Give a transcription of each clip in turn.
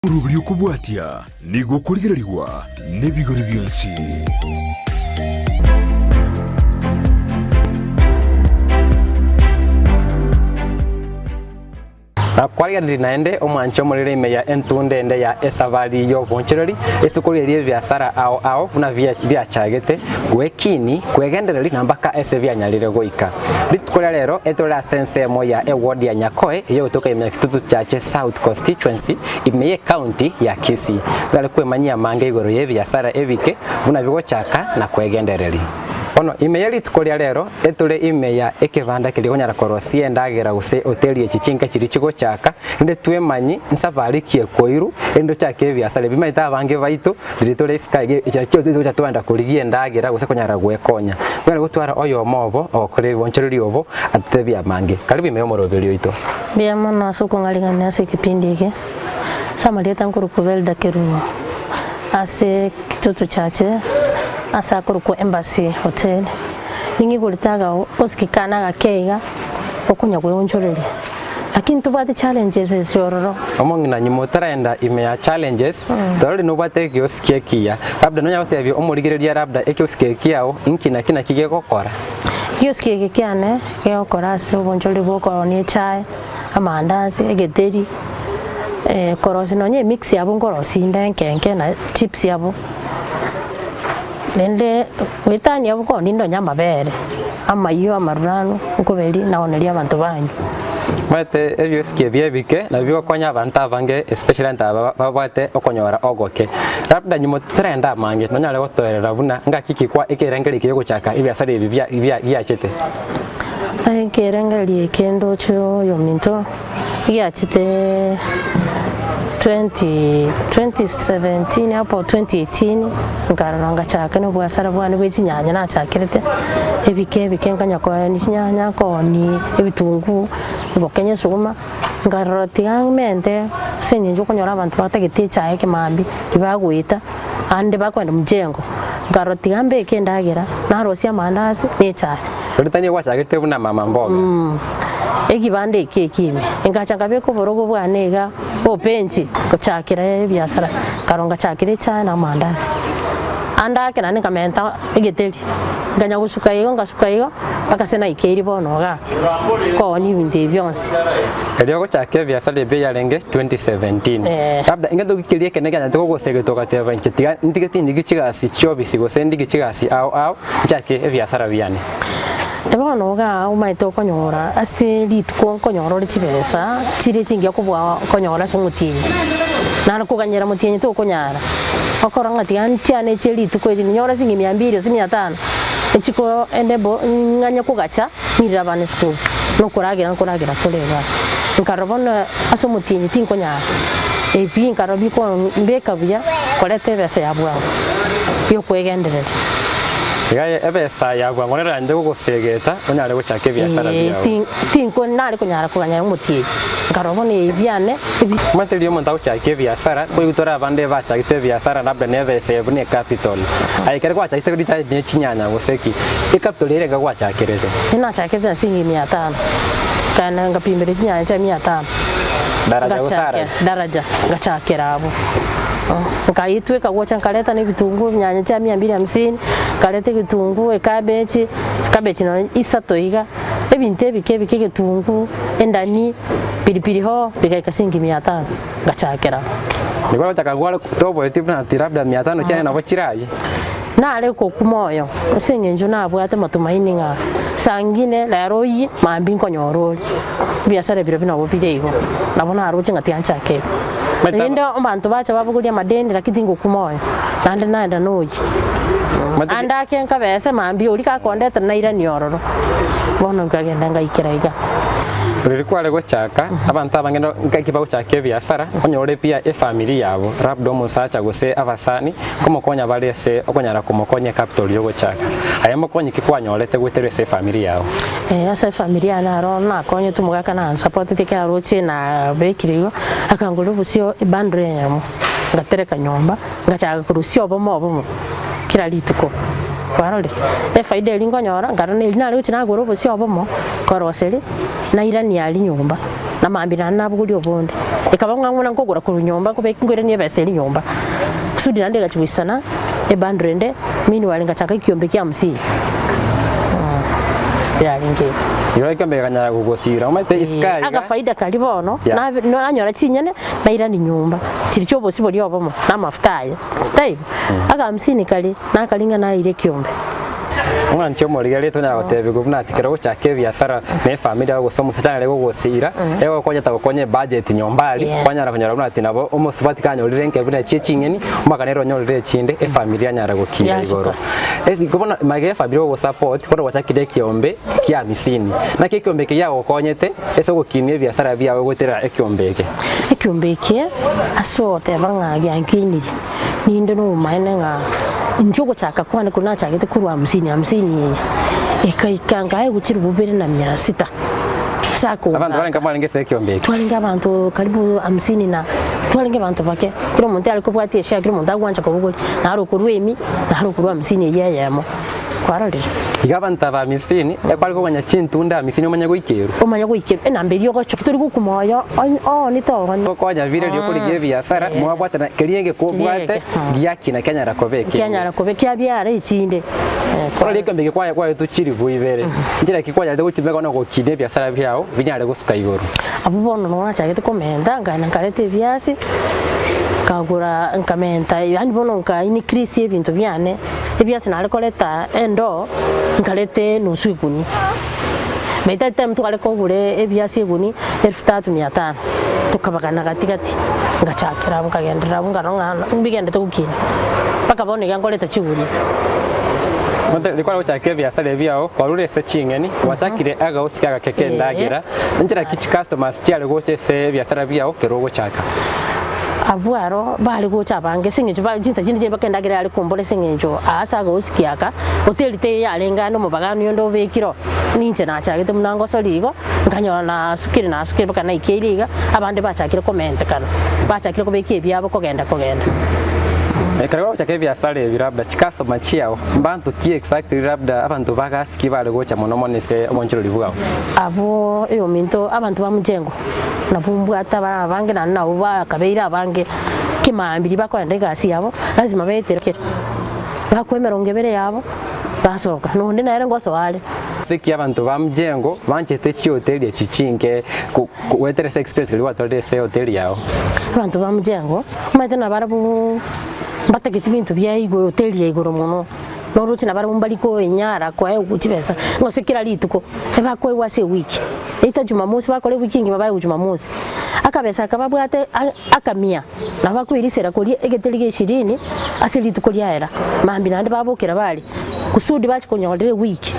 uruburi ukubwatia nigo kurigererwa n'ebigori byonsi. Kwariga ndinaende omwancho mulirime ya entundende ya esavari yo bonchereri estukulirie biasara ao una vya chagete gwekini kwegendereri nambaka ese byanyalire goika bitkola rero etola sense mo ya eward ya Nyakoe iyo gutoka imya kitutu chache South Constituency imeye county ya Kisii dale kwemanyia mange igoro ye biasara ebike una bigo chaka na kwegendereri. Ono imeyali tukolia rero etule imeya ekevanda kiligonyara korosi endagera guse hoteli ekichinka kiri kigo chaka inde twemanyi nsafari kiekoiru endo chake biasale bimaita abange baito ditole skage ekirikyo cyo twanda kuligie endagera guse konyara gwekonya ngara gutwara oyo mobo okore bonchereri obo atebya mange karibu imeyo morobelio ito bya mono asuko ngalingana ase kipindi iki samaleta nkuru kuvelda keru ase kitutu chache asa kuruko embassy hotel ningi kulitaga osikikana gakeiga okunya gwonchorere lakini tubate challenges esororo among na nyimotaraenda imeya challenges dorori no bate kioskekia labda nonya bate omurigireria labda ekioskekiao inkina kina kige gokora kioskekiane yokora se bonchorere boko ni chai amandazi egederi korosi nonye mix yabo ngorosi ndenkenke na chips yabo nende wetani abuko nindo nyama bere amayo amarano ukobeli naonelia abantu banyu mate ebyo skebye bike na byo konya abantu abange especially ntaba babate okonyora ogoke labda nyimo trenda mange nonyale gotorera buna ngakiki kwa ekerengeri kiyo guchaka ibiasara ibi bya chete ekerengeri kendo cyo yominto ya chete 2017 hapo 2018 ngaranga chaka no bwasara bwana bw'inyanya na chakirete ebike nganya kwa ni nyanya ko ni ebitungu bokenye suma ngarotiga mente senye njo konyora abantu batagete chaye ke mambi ibagwita ande bakwenda mujengo ngarotiga mbeke ndagera na rosia mandasi ne chaye rutanye gwachagete buna mama mboga ekibande kekime engachanga beko borogo bwanega openji kuchakira biasara karonga chakire cyane amandazi anda kena ni kamenta egeteli nganya gusuka iyo ngasuka iyo bakasena ikeri bonoga ko ni bindi byonse elio guchake biasara be yarenge 2017 labda ingado gikirie kenega nto gosege tokate banchitiga ndigeti ndigicigasi cyo bisigo sendi gicigasi au chake biasara byane Ebono ga umaito konyora ase litko konyora chibesa chire chingia kubwa konyora sumutinyi nana kuganyera mutinyi to konyara okoranga tiantiane chelitu ko nyora singi 200 500 echiko endebo nganya kugacha nira bane school no kuragira tolega nkarobona aso mutinyi tinkonyara ebi nkarobi ko mbeka bya kolete bese yabwa yo kwegenderera Gaya ebesa yagwa ngonera nje gusegeta onyare guchake biasara byawe tinko nari kunyara kuganya umuti ngarobone ibyane materio monta guchake biasara kuyitora abande bachakite biasara labda nevese yebune capital ayikere gwachakite kudita ne chinyanya guseki capital irenga gwachakirete ina chakete singi 500 kana ngapimbere chinyanya cha 500 daraja usara daraja gachakira abo ngaitwe kagwacha kaleta ne bitungu nyanya cha 250 kalete kitungu cabbage no isatoiga ebinte bike kitungu endani pilipili ho bikaika singi 500 gachakira nigwa takagwala tobo etibna tirabda 500 cyane nabo kirayi nale ko kumoyo singe njo nabo ate matumaini nga sangine la royi mambi nkonyoroli biasara biro bino bireigo nabona haruti ngati anchake Nende abantu bacha babugulia madeni lakini ngokumoyo nande naenda noyi anda kenka bese mambi uri ka kondeta naira nyororo bono ngagenda ngaikiraiga Ririkwale gochaka abantu abangendo ngakiba gochake biasara onyore pia family yabo rabdo musacha gose abasani komokonya balese okonyara komokonya capital yo gochaka ayamo konyi kikwanyorete gweterese family yabo asa family ana ro na konyo tumugaka na support tike aroche na bekirigo akangulu busio bandre yamo ngatereka nyomba ngachaka kurusio bomo kila lituko Kwarole faida elingo nyora ngarone ilinali utina goro busio bomo koroseli na irani yali nyumba na mambira nabuguri obundi ikaba nganguna nkogura ku nyumba kubeka ngwere niye beseri nyumba kusudi nande gachwisana ebandrende mini walinga chaka ikiombe kya 50 yalinge yo ikambe kanyara gugosira umate iskai aga faida kalibono na anyora chinyene na ira ni nyumba chiricho bosi boli obomo na mafutaye time aga 50 kali na kalinga na ile kiombe umwana cyo muri gari tunya gotebe guvuna atikira guchake biasara ne family yago somo satana lego gosira ego koje takonye budget nyombali kwanyara kunyara guna ati nabo umusubati kanyo lirenke bune chechingeni umakanero nyorire chinde familia nyara gukira igoro esi kubona mage family go support kono wachakide kiombe kia 50 na kiombe kia gokonyete eso gukinie biasara byawe gutera ekiombeke asote banga yankini ninde no mainenga njogo chaka kwane kuna chakete kurwa 50 ikaikanga guchira bubere na 600 sako abantu barenga barenga sekiombeke twalinga abantu karibu 50 na twalinga abantu bake kiro muntu aliko bwati esha kiro muntu agwanja ko na haro kurwemi na haro kurwa 50 yayamo kwarari igabanta ba 50 ekwaliko kwanya chintunda 50 umanya guikero enamberi yo gocho kituri gukumoyo ni to kwanya vile lyo kuri biasara mwabwata na kerienge ko bwate giyaki na Kenya rakobeke abyara ichinde kora liko mbege kwa tuchiri buibere njira kikwanya de gutimeka no gukide biasara byao binyare gusuka igoro abo bono no acha gete komenda ngana karete biasi kagura nkamenta yani bono nka increase ebintu byane ebyasi nale koleta endo nkalete nusu iguni meta time tukale ko gure ebyasi iguni 3500 tukabagana katikati ngachakira mukagendera bungaronga mbigende tukukina paka bone yankoleta chiguni Mante likwala uchake biasara byao kwarure se chingeni watakire aga usikaga keke ndagira njira kichi customers cyale goche se biasara byao kerogo chaka abuaro bali gocha bange singejo ba jinsa jinje bakendagira ali kumbole singejo asa go usikiaka hotel te yalenga no mubagano yondo bekiro ninje na chagete munango soligo nganyo na sukiri bakana ikeliga abande bachakire comment kana bachakire ko beke byabo kogenda Ekarago chake biasara birabda chikaso machiao mbantu ki exactly rabda abantu bagasi bale gocha monomonese omonchiro libuga abo eyo minto abantu bamujengo nabumbwa atabara bange na uba kabeira bange kimambiri bakwenda gasi yabo lazima beterekera bakwemera ngebere yabo basoka nonde na erengo swale siki abantu bamujengo banchete chi hotel ya chichinge weterese express liwa tode se hotel yao abantu bamujengo matena barabu bategete ibintu byayigo hotel yigoro muno noruchi nabara mumbaliko enyara kwa ukutibesa ngosekira lituko ebakwe wase wiki ita jumamosi bakole wikingi babaye jumamosi akabesa akababwate akamia nabakwirisera kuri egetelige 20 asilituko lyaera mambi nande babokera bali kusudi bachikonyorere wiki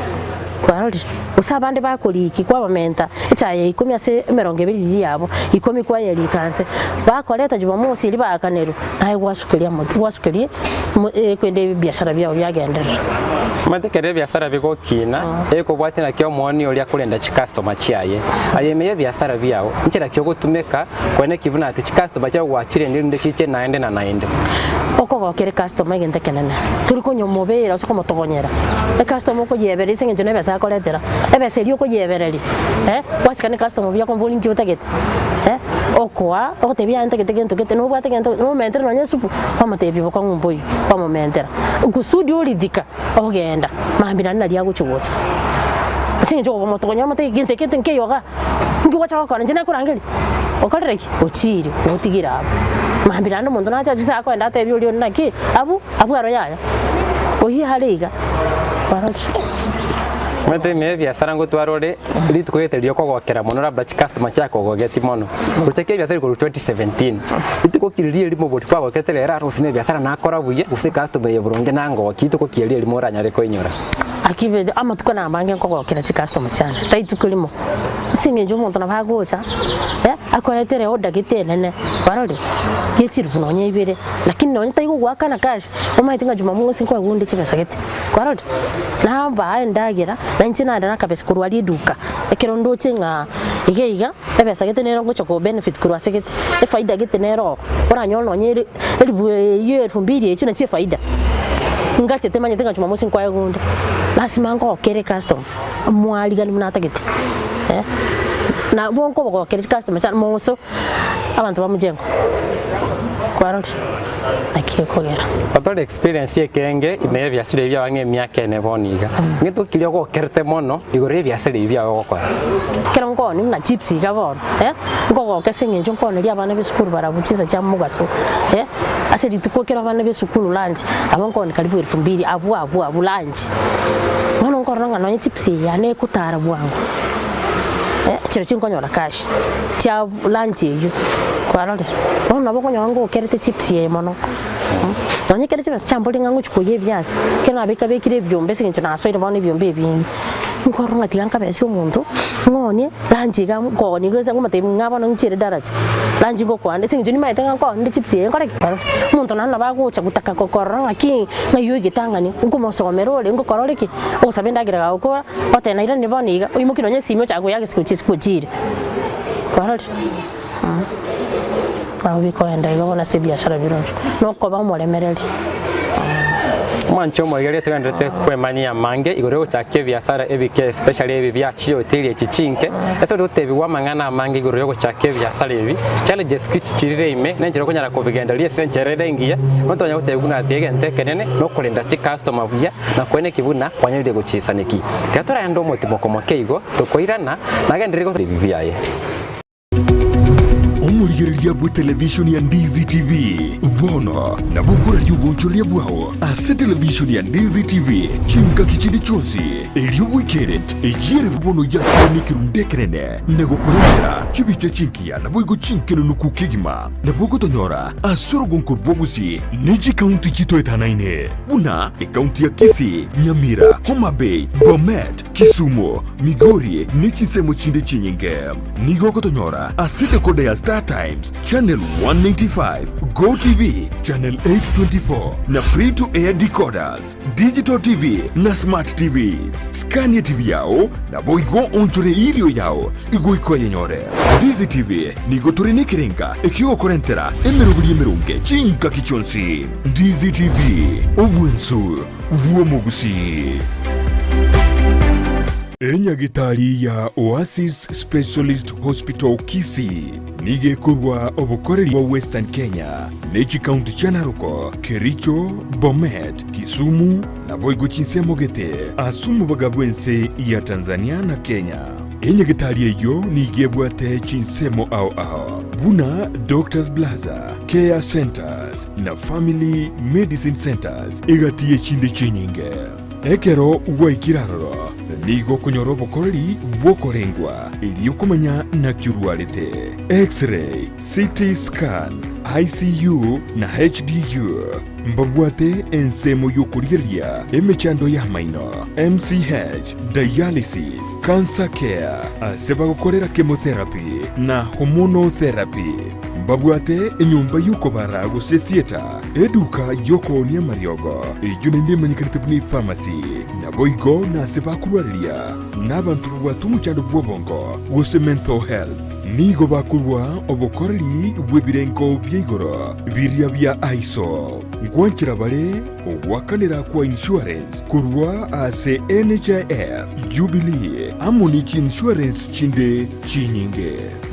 kwarori usabande bakoli iki kwabamenta echaye 10 ase 20 yabo 10 kwa yali kanse bakoleta jumamosi liba akanero naye wasukeria kwende biashara byao byagendera matekere biashara biko kina eko bwate na kyo muoni oli akulenda chi customer chiaye ayemeye biashara byao nchira kyo gutumeka kwene kivuna ati chi customer cyao wachire ndinde chiche naende oko kere customer gente kenene turi ko nyomobera usoko motogonyera customer ko yebere singe nebe sa koletera ebe serio ko yebereri wasikane customer bya ko bolinki utagete okwa ote bya ntegete gento no bwate gento no mentere no nyesupu pamate byo ko ngumboyi pamomentera kusudi olidika ogenda mambira nali yaguchugocha singe jo motogonya mate gente nke yoga ngi wacha ko njena kurangeli okalreki ochiri otigira mambira no muntu nacha chisa ko ndate byo lyo naki abu aro yaya ohi haliga barachi mete me biasara ngo twarore litukwete lyo kogokera mono rabda customer chako gogeti mono ucheke biasara ko 2017 ituko kiririe limo boti kwa goketera era rusine biasara nakora buye use customer yeburonge nango kituko kirie limo ranyare ko inyora akibe ama tukana bange kogokera customer cyane taitukilimo singe jo muntu nabagocha akoletere oda gitenene barore getiru kunonye ibere lakini nonye tayigo gwakana cash omaitinga jumamosi kwa gundi chibesa gete barore namba ndagira nanchina ndana kabesa kurwali duka ekerondo chinga igeiga ebesa gete nero gocho ko benefit kurwa segete faida gete nero oranyono nyeri elibu ye 2000 echuna chi faida ngache temanya tenga jumamosi kwa gundi basi mango kere custom mwali gani mnata gete na bonko boko kiri customer sana monso abantu bamujengo kwarori akikogera Other experience yekenge imeye byasire bya wange myaka ene boniga ngito kilio ko kerte mono igore byasire bya gukora kera ngoni na chips gabon ngoko kesinge njonkone lia bana besukuru barabuchiza cya mugaso asiri tukokera bana besukuru lunch abankoni karibu 2000 abu lunch ngono ngoranga no chips ya ne kutara bwangu chiro chinkonyora cash tia lunch yo kwarore ono bokonyo ngo kerete chips ye mono Donye kere chips chamboli ngangu chukoye byasi kena abeka bekire byombe sinje na so ire bone byombe bingi nkoronga tiganka besi omuntu ngoni lunch ga ngoni goza ngumate ngabona ngicire daraja lunch go kwande sinje ni maitenga ko ndi chips ye ngore umuntu nana bagucha gutaka kokoranga ki ngayo gitangani ngumo somerole ngokorole ki osabenda gira uko otena ira ni boniga uyimukiro nye simyo chago yage sikujire kwarore Biko enda igona se biashara birori no koba muremereri Mancho mogere twendete kwemanya mange igore uchake biashara ebike especially ebi byachiyo tiri ekichinke eto dotebi wa mangana mange igore uchake biashara ebi challenges kichirire ime nenjero konyara kubigenda liye sencherere ngiye montonya guteguna tegente kenene no kulinda chi customer buya na kwene kibuna kwanyire guchisaniki katora ndo motimo komokeigo tokoirana nagendire ko bibiyaye Omurigereria bwa television ya Ndizi TV Vono na bukura ry'ubunchoria bwawo ase television ya Ndizi TV chinka kichindi chonsi elio weekend ejire bubono ya nikirundekerene negokorentera chibiche chinkia na boigo chinkeno nukukigima na boko tonyora asoro gonkor bogusi neji county chito etanaine buna county ya Kisii, Nyamira, Homa Bay, Bomet, Kisumu, Migori nechisemo chinde chinyinge nigoko tonyora aside kode ya Star Times, Channel 195, Go TV, Channel 824, na free to air decoders, Digital TV na Smart TVs. Scania TV yao na boigo onchore irio yao igo ikoye nyore. Dizi TV nigo turine kirenga ekio korentera emerubuli emerunge chinka kichonsi. Dizi TV obwensu vuomugusi. Enyagitari ya Oasis Specialist Hospital Kisii nigekorwa obukoreri wa Western Kenya nechi county cha Narok, Kericho, Bomet, Kisumu na boigo chinsemogete asumu bagabwense ya Tanzania na Kenya. Enyagitari eyo nigebwate chinsemo ao buna Doctors Plaza, Care Centers na Family Medicine Centers egatiye chinde chenyinge ekero waikiraro nigo kunyoro bokoreri bwokorengwa iliyokumanya na kirwarete X-ray, CT scan, ICU na HDU mbabwate ensemo yokurigeria emechando ya maino MCH, dialysis, cancer care aseba gukorera chemotherapy na hormonotherapy mbabwate enyumba yukobara guse theater eduka yokonia mariogo ijunende manyikanitibuni pharmacy na boigo na aseba kurwaria n'abantu bwatumuchando bwobongo guse mental health nigo bakurwa obukoreri bwebirengo by'igoro birya bya ISO ngwanchira bale obwakanira kwa insurance kurwa ase NHIF Jubilee Amunich Insurance chinde chinyinge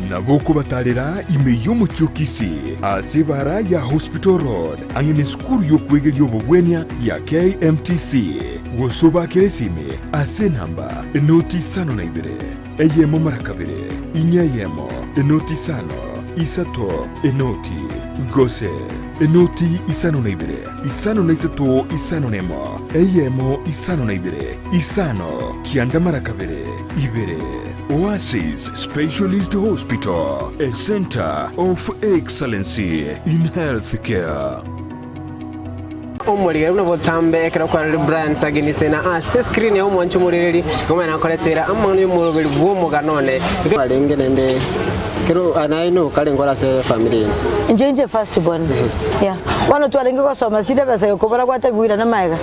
nabo kubatalera ime yomuchokisi ase bara ya Hospital Road angene skuru yokwegeri obobwenya ya KMTC wosoba keresime ase namba enoti sano na ibere eyemo marakabere inyayemo enoti sano isato enoti gose enoti isano na ibere isano na isato isano nemo eyemo isano na ibere isano kianda marakabere ibere Oasis Specialist Hospital, a center of excellency in healthcare. Omurigeru no botambe ekera kwa Brian Saginise na screen ya omwanchu murireri ngoma na koletera amani murubiri bw'umuganone balenge nende kero anaino kale ngora se family nje first born yeah wana twalenge ko soma sida basa yokobara kwata bwira na maiga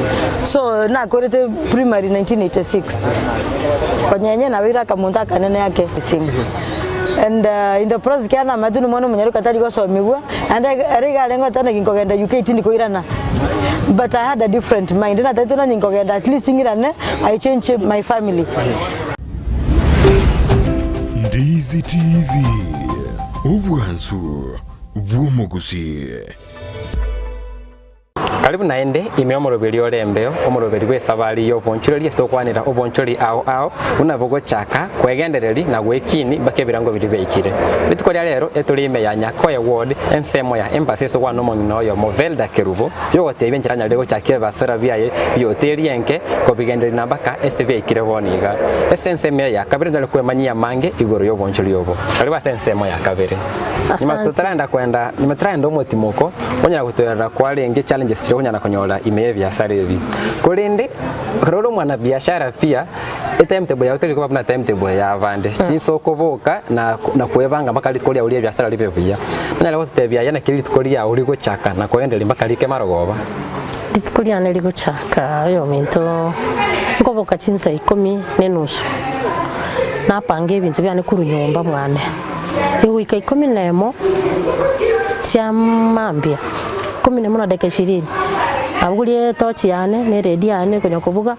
so na korete primary 1986 konyenye na wira kamunta kanene yake thing and in the process kana madunu mono munyaruka tali ko somigwa and ariga lengo tana kinkogenda UK tindi ko irana but I had a different mind na tatuna ninkogenda at least ngirane I change my family. Ndizi TV obwansu bw'omugusi. Karibu naende ime omoroberi orembeo omoroberi gw'esabari y'obonchoreri esitokwanira obonchori ao unavugo chaka kwegendereri na gwekini bakebirango biri beikire bitikoria rero eturi ime ya Nyakoe Ward ensemo ya embassy esitokwana omong'ina oyo Movelda Kerubo yogotebia enchiranya rego chakia basara biaye yoteri enke kobigenderi nambaka esibeikire boniga esenseme ya kabiri ndale kwemanyia mange igoro y'obonchori obo karibu asensemo ya kabiri nimetraenda omotimoko onyara gutorera kwarenge challenges kunyana konyola ime biashara ebi kurindi roro mwana biashara pia timetable ya hoteli kwa na timetable ya vande chinso koboka na kuebanga mpaka likoria uri biashara libe bia nyala gutebia yana kiri likoria uri gochaka na kuendele mpaka like marogoba likoria ne ligochaka yo minto ngoboka chinsa 10:30 na pange ibintu byane kuru nyomba mwane iwika 11 chamambia 11 na dakika 20 abugulie tochi yane ne ready yane kwenye kubuga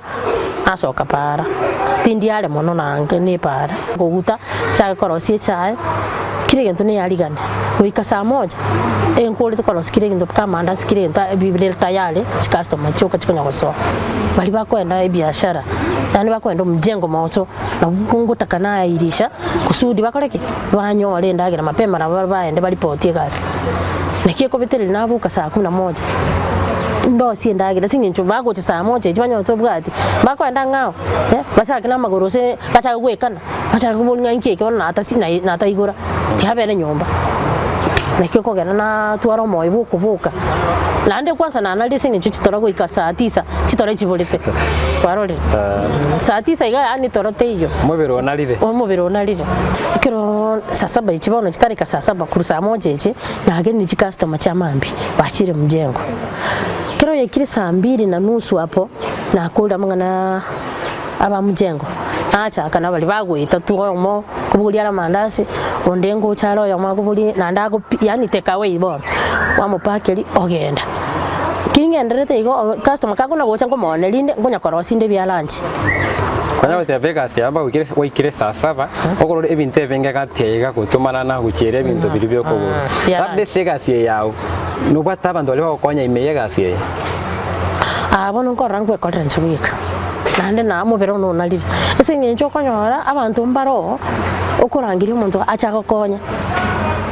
asoka para tindi yale mono nange ne para kuguta cha korosie chae kile kintu ne yaligane wika saa moja enkole to korosie kile kintu kama anda kile kintu bibile tayari customer choka chikonya koso bali bakwenda biashara yani bakwenda mjengo mauso na kunguta kana irisha kusudi bakoreke banyole ndagira mapema na baende balipotie kasi nakie kobiteli nabuka saa 11 ndo siendagira singincho bago saa moja ibanyo to bwati bakwenda ngao basaka na magorose bacha gwekana bacha kubunya inkeke ona ata igora tihabere nyomba nakie kogera na twaro moyo bukubuka lande kwanza na naldi singincho chitora gwika saa 9 chitora chibolete kwarore saa 9 iga ani torote iyo mubiro onalire kero saa 7 ichibono chitarika saa 7 kuru saa moja ichi na ageni chi customer cha mambi bachire mjengo kero yekire saa 2:30 hapo na kula mangana aba mjengo acha kana bali bagwita tuomo kubulia mandasi ondengo chalo ya makubuli na ndago yani take away bo wamupakeli ogenda kingenderete igo customer kakuna gocha ngomone linde ngonya korosinde bya lunch kwanya bate Vegas yamba wikire saa 7 okorore ebintu ebenga gatiyega gutumana na gukire ebintu biri byo kugura bade Vegas yawo nubata abantu bali bakonya imeye gasiye abono nkorangwe conference week nande na mubero no nalire esingencho konyora abantu mbaro okurangire umuntu achaka konya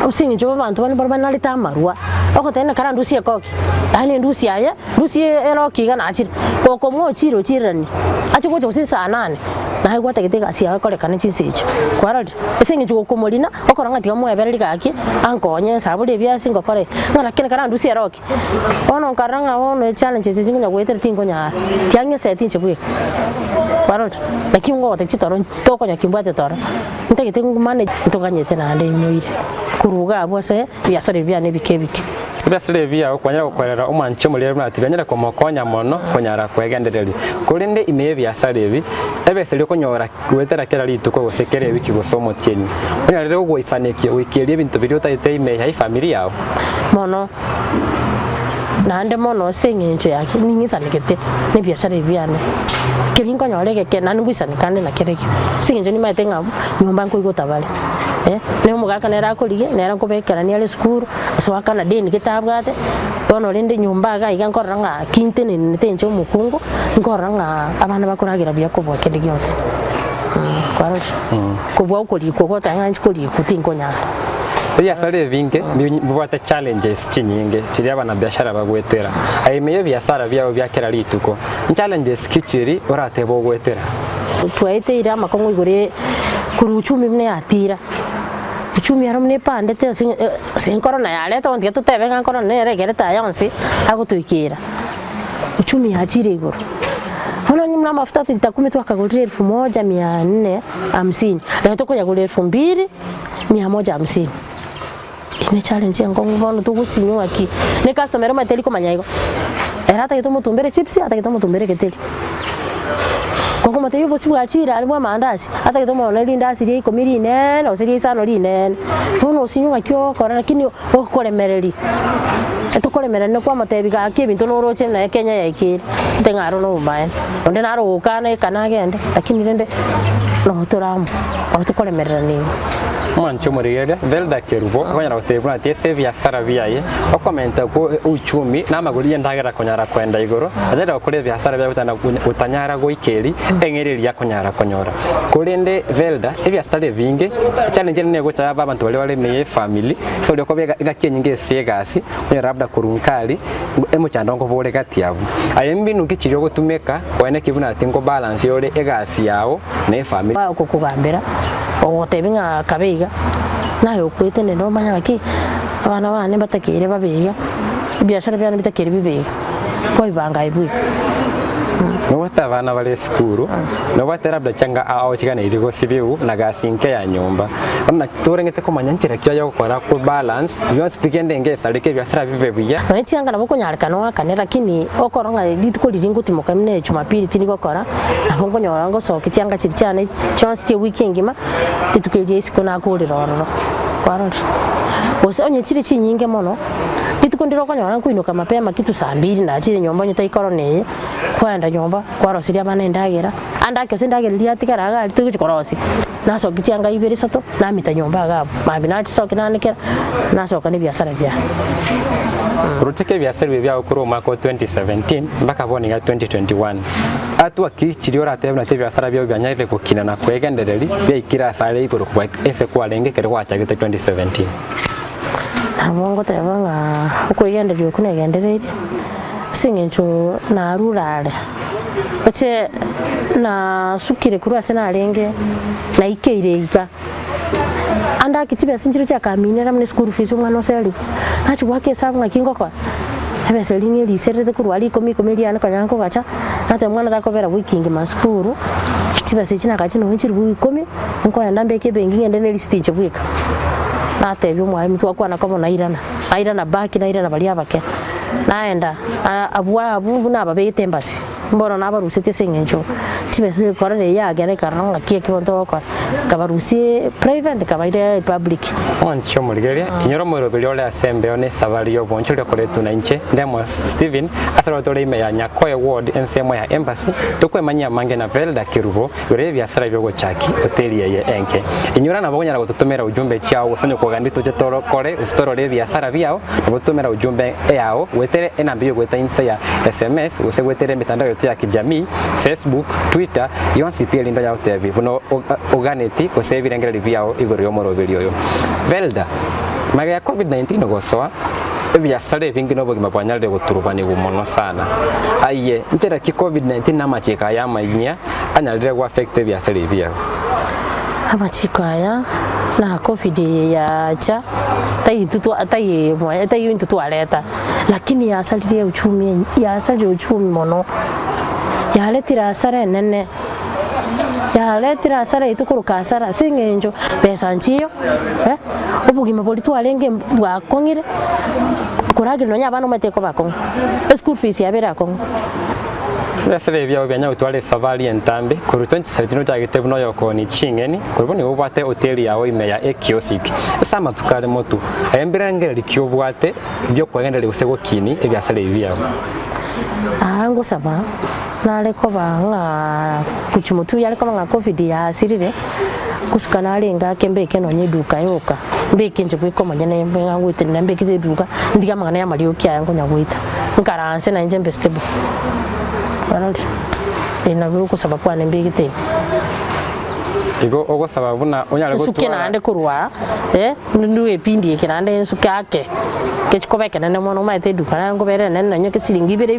usingincho abantu bani barba nalita marwa okotena kana ndusie koki yani ndusie aya ndusie eroki kana achire koko mo chiro chirani achiko chose saa 8 na haigwa tegete asia kole kana chinsecho kwaradi esingincho kokomolina okoranga tiga mwebere ligaki ankonye sabule bya singo kore ngana kene kana ndusie eroki ono karanga ono challenges zingunya gwetera tingonya kyange setinche bwe kwaradi lakini ngo tekitoro tokonya kimbwate tora ntegete ngumane ntoganyete na ande moire kuruga abose biasare bya nebikebike biasare bya kwanyara gukorera umwancho muri rero atibanyara komokonya mono konyara kwegendereri kurinde imeye biasare bi ebesere konyora gwetera kera lituko gusekere biki gusomo tieni konyara rero gwisaneke wikirie bintu biri utaite imeye hai familia yao mono nande mono sengencho yake ningisanekete ne biasare byane kiringo nyorege ke nani gwisanikane na kereke singenjo ni maitenga nyomba nko igotabale ne mugaka nera kolige nera kobekera ni ale school so akana deni kitabwate bono rinde nyumba ga iga nkoranga kinte ni tencho mukungu nkoranga abana bakuragira bya kubwa kende gyonse kwaro kubwa ukoli kokota nganji koli kutingo nya biasara vinge bibata challenges chinyinge chiri abana biashara bagwetera aimeye biasara byabo byakera lituko challenges kichiri oratebo gwetera twaite ira makongo igore kuruchumi mne atira uchumi haramne pande te sin corona yale to ndio tutebe ngan corona nere gere ta yonsi agutuikira uchumi hajire igoro hono nyumna mafuta tulitakumi tu akagulira 1450 na tokonya gulira 2150 ine challenge yango ngono tugusinyo aki ne customer mateli komanyaiko era ta kitomo tumbere chips ata kitomo tumbere keteli koko mateyo bosi bwachira ali mwa mandazi ata kitomo na lindasi ri komiri ne no siri sano ri ne hono sinyo akyo kora lakini okolemereri etokolemera ne kwa matebi ga kebinto no roche na Kenya yaikiri tengaro no mbaye onde naro ukana kana gende lakini rende no toramu otukolemerera ni mwancho murigere Velda Kerubo kwanyara gutebuna ati save ya sara biaye okomenta ko uchumi na maguri ndagera kunyara kwenda igoro azera kuri biashara bya gutanyara goikeri engeriria kunyara konyora kurinde Velda ebiashara binge challenge ne go cha abantu bale meye family so lyo kobega gakenyinge segasi kunyara labda kurunkali emuchanda ngo bole gatiabu ayembi nukichiryo gutumeka wene kibuna ati ngo balance yore egasi yawo ne family ba okukugambira ogotebinga kabeiga nayo kwete ne no manya baki abana bane batakire babeiga biashara byane bitakire bibeiga ko ibanga ibu no watavana bale skuru no watera labda changa ao chigana irigo sibiu na gasinke ya nyumba ona turengete kumanya nchira kyo yo gukora ku balance yo speaking ngesa reke biashara bibebuya no chianga nabo kunyarikano akane lakini okoronga litiko liringo timoka mne Jumapili tini gukora nabo kunyora ngo so kichanga chiri cyane chance che weekend ma itukeje isiko na kuriroro kwarora ose onye chiri chinyinge mono itukundiro kunyora kuinuka mapema kitu saa 2 na chiri nyomba nyota ikorone kwenda nyomba kwarosiria bana ndagera andake sindageriria tikaraga ari tukikorosi naso kichanga ibiri sato na mita nyomba gabo mabina chisoke nanikera naso kani biashara bya kuruteke biashara bya kuri umwaka 2017 mpaka boninga 2021 atu akichirio rate na biashara bya byanyarire gukina na kwegendereri bya ikira sare iguru kwa ese kwalenge kere kwachagite 2017 abongo tebanga ukwegendereri kunegendereri singencho na rurale bache na sukire kurwa sena renge na ikeireiga anda kitibe sinjiro cha kaminera mne school fees umwana oseli nachi wake sabwa kingoko hebe selinge liserete kurwa liko mikomeli ana kanyanko gacha nate mwana dakobera weekend ma school kitibe sechina kachino winchiri wikomi nko yandambe kebengi ngende ne listinche bwika nate byo mwalimu twakwana kama nairana baki nairana bali abake naenda abu nababete embasi mbona nabarusite sengencho tibese korane yagene karanga kiekionto ko kabarusi private kabaire public oncho murigeria inyoro morobeli ole asembe one savari yo boncho le koletu na inche ndemo Steven asaro tole ime ya Nyakoe ward ensemo ya embassy tokwe manya mange na Velda Kerubo yore biasara byo chaki hoteli ye enke inyora nabo nyara gututumira ujumbe chao sonyo kugandito je toro kore ustoro le biasara byao gutumira ujumbe yao wetere enambiyo gweta insa ya SMS usegwetere mitandao yote ya kijamii Facebook Twitter yonsi pia lindo ya utevi buno oganeti kusebirengera byao igoro yo morobeli yo Velda maga ya COVID-19 gosoa biashara bingi no bogima bwanyalire guturubani bumono sana aiye njera ki COVID-19 na machika ya mainya anyalire gwa affect biashara byao amachika ya na COVID ya cha tai tutu aleta lakini ya asali uchumi mono ya letira asara nene ya letira asara itukuruka asara singenjo pesa nchiyo ubugima politu alenge bwakongire kuragiro nonya abana mateko bakongo school fees yabera kongo Lesere bya obya nyawo twale savari entambe kuru 2017 cyagite buno yoko ni chingeni kuruboni ubate hoteli yawe ime ya Ekiosik sama tukale motu ayembirangera likyo bwate byo kwagendera usego kini ebyasale byawo ngo saba naleko banga kuchimutu yaleko banga COVID ya sirire kusukana alenga kembe kenonye duka yoka mbeke nje kwiko nyene mbenga ngwite nambeke ze duka ndiga mangana ya mali yoki yango nyagwita nkaranse na nje mbestable barali ina biruko sababu ane mbeke igo ogo sababu na onyale go suke na ande kurwa ndu epindi ekirande suke ake kechikobeke nene mono maite duka ngo bere nene nyoke siringi bere